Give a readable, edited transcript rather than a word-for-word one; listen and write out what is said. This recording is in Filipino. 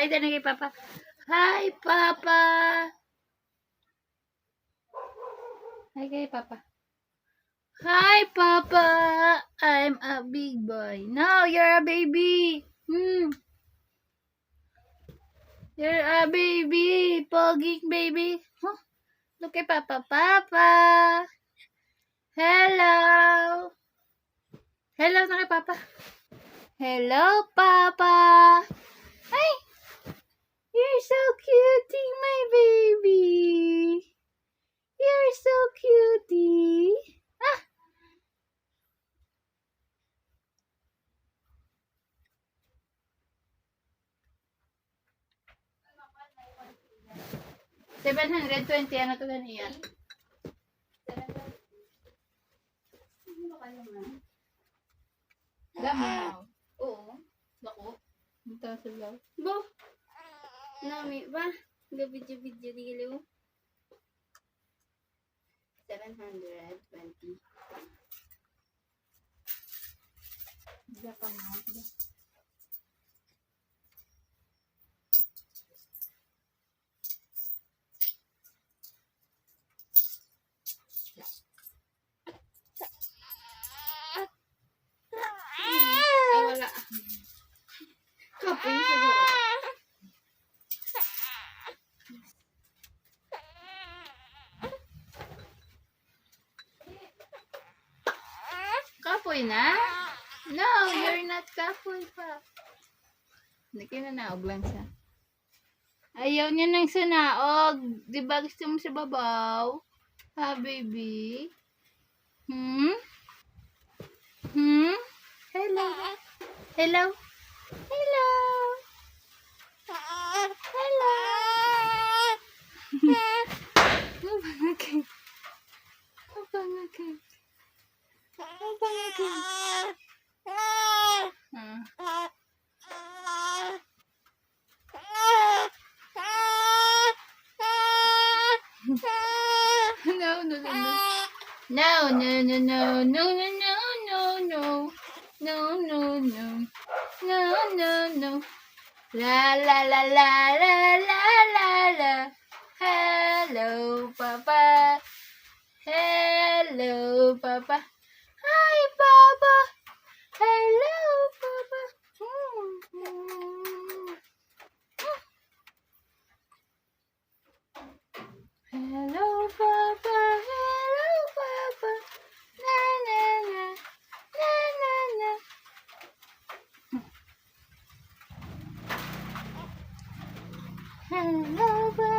Hi, tayo kay Papa. Hi, Papa. Hi kay Papa. Hi, Papa. I'm a big boy. No, you're a baby. You're a baby. Pogging baby. Huh? Look at Papa. Papa. Hello. Hello na kay Papa. Hello, Papa. Hi. You're so cutie, my baby. You're so cutie. Ah. $720. Ano to ganiyan? Dami. Oo. Lako. Ito sila. Bo. Nami ba? Gabidyo-bidyo di giliw. 720. Diba pa mo? Wala. Kapin siguro. Kapoy na? No, you're not kapoy pa. Hindi ka na naog lang siya. Ayaw niya ng sanaog. Di ba gusto mo sa babaw? Ha, baby? Hello? Hello? Hello? Hello? Mabangagay. Mabangagay. Mabangagay. No, no, no, no. No, no, no, no, no, no, no, no, no. No, no, no. No, no, no. La, la, la, la, la, la, la, la. Hello, Papa. Hello, Papa. Hi, Papa. Hello, Papa. Hello, Papa. Hello, Papa. Na, na, na. Na, na, na. Hello, Papa.